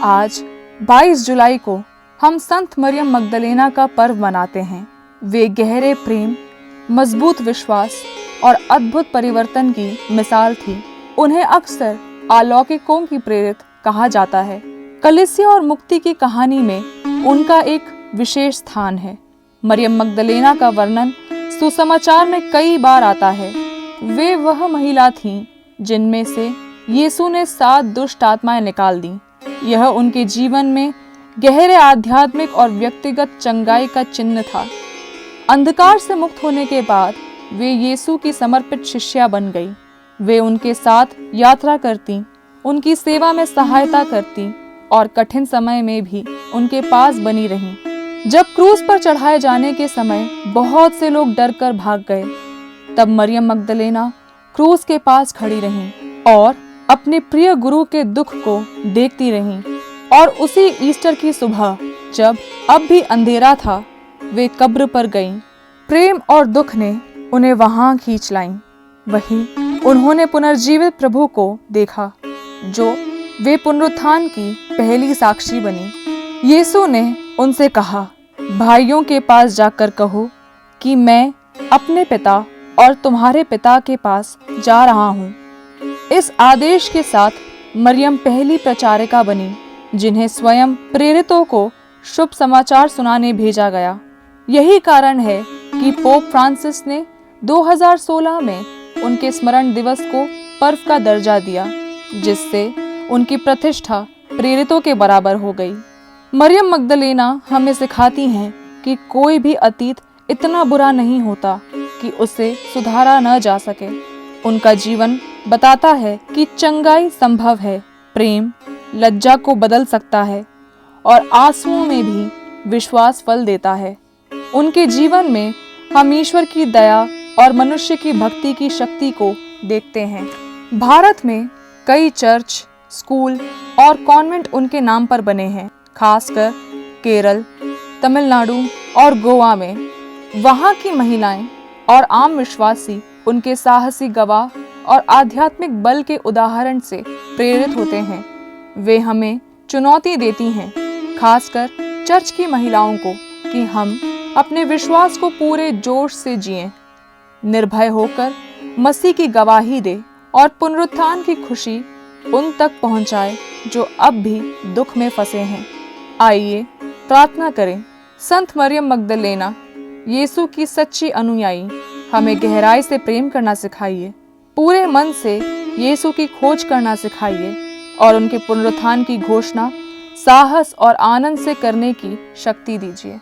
आज 22 जुलाई को हम संत मरियम मगदलेना का पर्व मनाते हैं। वे गहरे प्रेम, मजबूत विश्वास और अद्भुत परिवर्तन की मिसाल थी। उन्हें अक्सर अलौकिकों की प्रेरित कहा जाता है। कलीसिया और मुक्ति की कहानी में उनका एक विशेष स्थान है। मरियम मगदलेना का वर्णन सुसमाचार में कई बार आता है। वे वह महिला थीं जिनमें से यीशु ने 7 दुष्ट आत्माएं निकाल दी। यह उनके जीवन में गहरे आध्यात्मिक और व्यक्तिगत चंगाई का चिन्ह था। अंधकार से मुक्त होने के बाद वे यीशु की समर्पित शिष्या बन गई। वे उनके साथ यात्रा करती, उनकी सेवा में सहायता करती और कठिन समय में भी उनके पास बनी रहीं। जब क्रूस पर चढ़ाए जाने के समय बहुत से लोग डर कर भाग गए, तब मरियम मगदलेना क्रूस के पास खड़ी रहीं और अपने प्रिय गुरु के दुख को देखती रहीं। और उसी ईस्टर की सुबह, जब अब भी अंधेरा था, वे कब्र पर गईं। प्रेम और दुख ने उन्हें वहां खींच लाईं। वहीं उन्होंने पुनर्जीवित प्रभु को देखा, जो वे पुनरुत्थान की पहली साक्षी बनी। यीशु ने उनसे कहा, भाइयों के पास जाकर कहो कि मैं अपने पिता और तुम्हारे पिता के पास जा रहा हूँ। इस आदेश के साथ मरियम पहली प्रचारिका बनी, जिन्हें स्वयं प्रेरितों को शुभ समाचार सुनाने भेजा गया। यही कारण है कि पोप फ्रांसिस ने 2016 में उनके स्मरण दिवस को पर्व का दर्जा दिया, जिससे उनकी प्रतिष्ठा प्रेरितों के बराबर हो गई। मरियम मगदलेना हमें सिखाती हैं कि कोई भी अतीत इतना बुरा नहीं होता कि उसे सुधारा न जा सके। उनका जीवन बताता है कि चंगाई संभव है, प्रेम लज्जा को बदल सकता है और आंसुओं में भी विश्वास फल देता है। उनके जीवन में हम ईश्वर की दया और मनुष्य की भक्ति की शक्ति को देखते हैं। भारत में कई चर्च, स्कूल और कॉन्वेंट उनके नाम पर बने हैं, खासकर केरल, तमिलनाडु और गोवा में। वहाँ की महिलाएं और आम विश्वासी उनके साहसी गवाह और आध्यात्मिक बल के उदाहरण से प्रेरित होते हैं। वे हमें चुनौती देती हैं, खासकर चर्च की महिलाओं को, कि हम अपने विश्वास को पूरे जोश से जिएं, निर्भय होकर मसीह की गवाही दें और पुनरुत्थान की खुशी उन तक पहुंचाएं जो अब भी दुख में फंसे हैं। आइए प्रार्थना करें। संत मरियम मगदलेना, यीशु की सच्ची अनुयायी, हमें गहराई से प्रेम करना सिखाइए, पूरे मन से यीशु की खोज करना सिखाइए और उनके पुनरुत्थान की घोषणा साहस और आनंद से करने की शक्ति दीजिए।